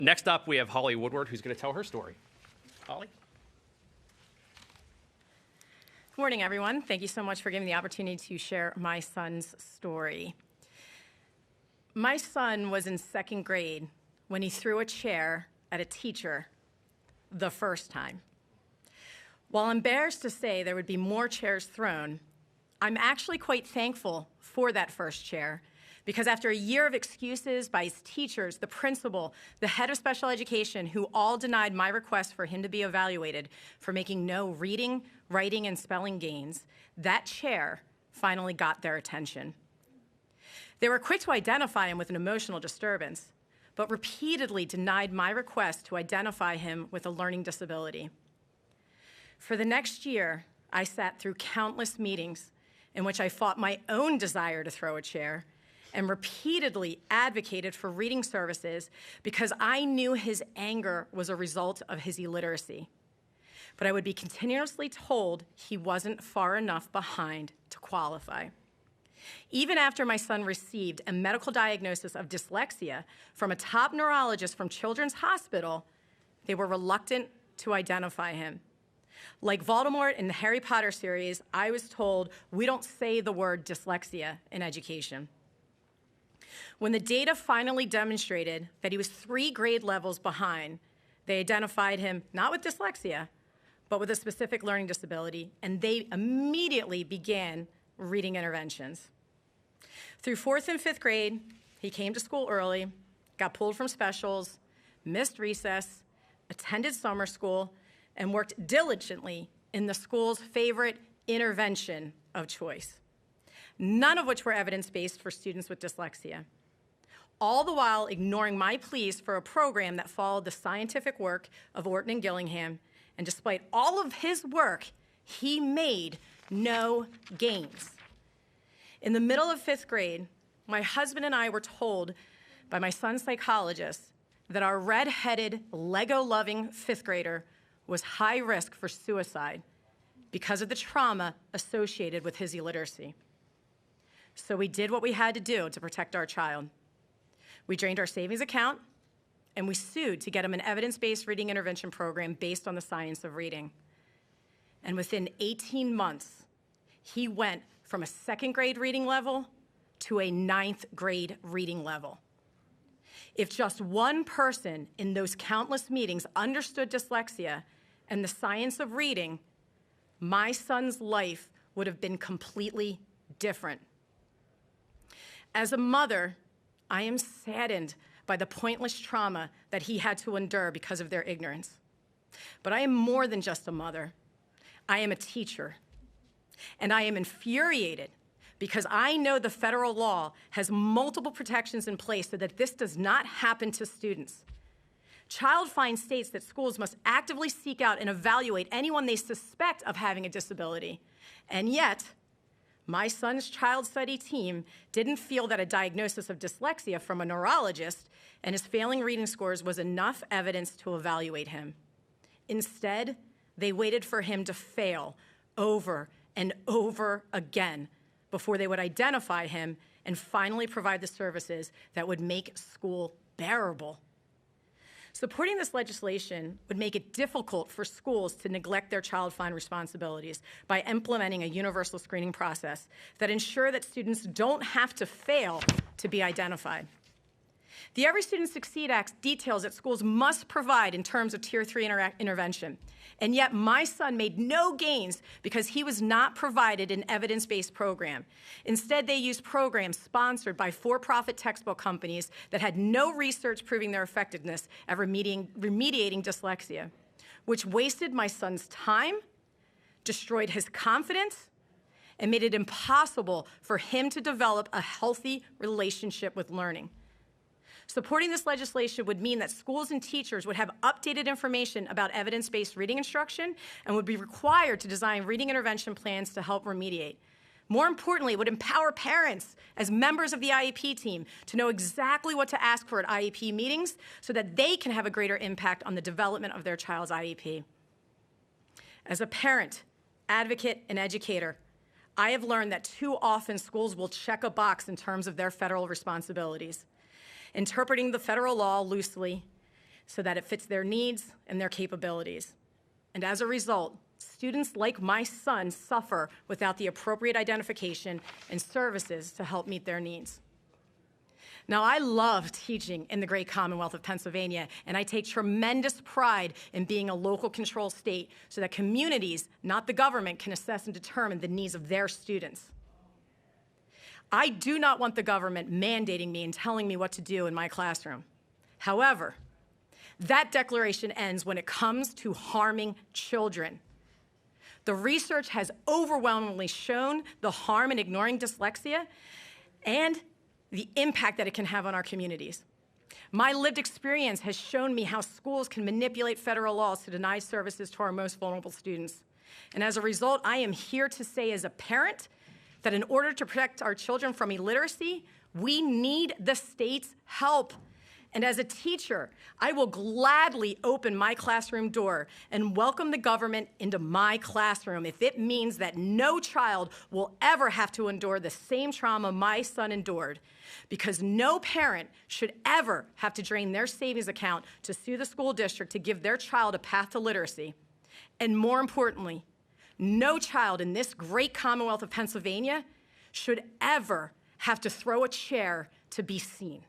Next up, we have Holly Woodward, who's going to tell her story. Holly? Good morning, everyone. Thank you so much for giving me the opportunity to share my son's story. My son was in second grade when he threw a chair at a teacher the first time. While I'm embarrassed to say there would be more chairs thrown, I'm actually quite thankful for that first chair, because after a year of excuses by his teachers, the principal, the head of special education, who all denied my request for him to be evaluated for making no reading, writing, and spelling gains, that chair finally got their attention. They were quick to identify him with an emotional disturbance, but repeatedly denied my request to identify him with a learning disability. For the next year, I sat through countless meetings in which I fought my own desire to throw a chair and repeatedly advocated for reading services because I knew his anger was a result of his illiteracy. But I would be continuously told he wasn't far enough behind to qualify. Even after my son received a medical diagnosis of dyslexia from a top neurologist from Children's Hospital, they were reluctant to identify him. Like Voldemort in the Harry Potter series, I was told we don't say the word dyslexia in education. When the data finally demonstrated that he was 3 grade levels behind, they identified him not with dyslexia, but with a specific learning disability, and they immediately began reading interventions. Through 4th and 5th grade, he came to school early, got pulled from specials, missed recess, attended summer school, and worked diligently in the school's favorite intervention of choice, none of which were evidence-based for students with dyslexia, all the while ignoring my pleas for a program that followed the scientific work of Orton and Gillingham, and despite all of his work, he made no gains. In the middle of 5th grade, my husband and I were told by my son's psychologist that our red-headed, Lego-loving 5th grader was high risk for suicide because of the trauma associated with his illiteracy. So we did what we had to do to protect our child. We drained our savings account, and we sued to get him an evidence-based reading intervention program based on the science of reading. And within 18 months, he went from a 2nd grade reading level to a 9th grade reading level. If just one person in those countless meetings understood dyslexia and the science of reading, my son's life would have been completely different. As a mother, I am saddened by the pointless trauma that he had to endure because of their ignorance. But I am more than just a mother. I am a teacher. And I am infuriated because I know the federal law has multiple protections in place so that this does not happen to students. Child Find states that schools must actively seek out and evaluate anyone they suspect of having a disability. And yet, my son's child study team didn't feel that a diagnosis of dyslexia from a neurologist and his failing reading scores was enough evidence to evaluate him. Instead, they waited for him to fail over and over again before they would identify him and finally provide the services that would make school bearable. Supporting this legislation would make it difficult for schools to neglect their Child Find responsibilities by implementing a universal screening process that ensure that students don't have to fail to be identified. The Every Student Succeed Act details that schools must provide in terms of Tier 3 intervention, and yet my son made no gains because he was not provided an evidence-based program. Instead, they used programs sponsored by for-profit textbook companies that had no research proving their effectiveness at remediating dyslexia, which wasted my son's time, destroyed his confidence, and made it impossible for him to develop a healthy relationship with learning. Supporting this legislation would mean that schools and teachers would have updated information about evidence-based reading instruction and would be required to design reading intervention plans to help remediate. More importantly, it would empower parents as members of the IEP team to know exactly what to ask for at IEP meetings so that they can have a greater impact on the development of their child's IEP. As a parent, advocate, and educator, I have learned that too often schools will check a box in terms of their federal responsibilities, interpreting the federal law loosely, so that it fits their needs and their capabilities. And as a result, students like my son suffer without the appropriate identification and services to help meet their needs. Now, I love teaching in the great Commonwealth of Pennsylvania, and I take tremendous pride in being a local control state so that communities, not the government, can assess and determine the needs of their students. I do not want the government mandating me and telling me what to do in my classroom. However, that declaration ends when it comes to harming children. The research has overwhelmingly shown the harm in ignoring dyslexia and the impact that it can have on our communities. My lived experience has shown me how schools can manipulate federal laws to deny services to our most vulnerable students. And as a result, I am here to say as a parent that in order to protect our children from illiteracy, we need the state's help. And as a teacher, I will gladly open my classroom door and welcome the government into my classroom if it means that no child will ever have to endure the same trauma my son endured, because no parent should ever have to drain their savings account to sue the school district to give their child a path to literacy. And more importantly, no child in this great Commonwealth of Pennsylvania should ever have to throw a chair to be seen.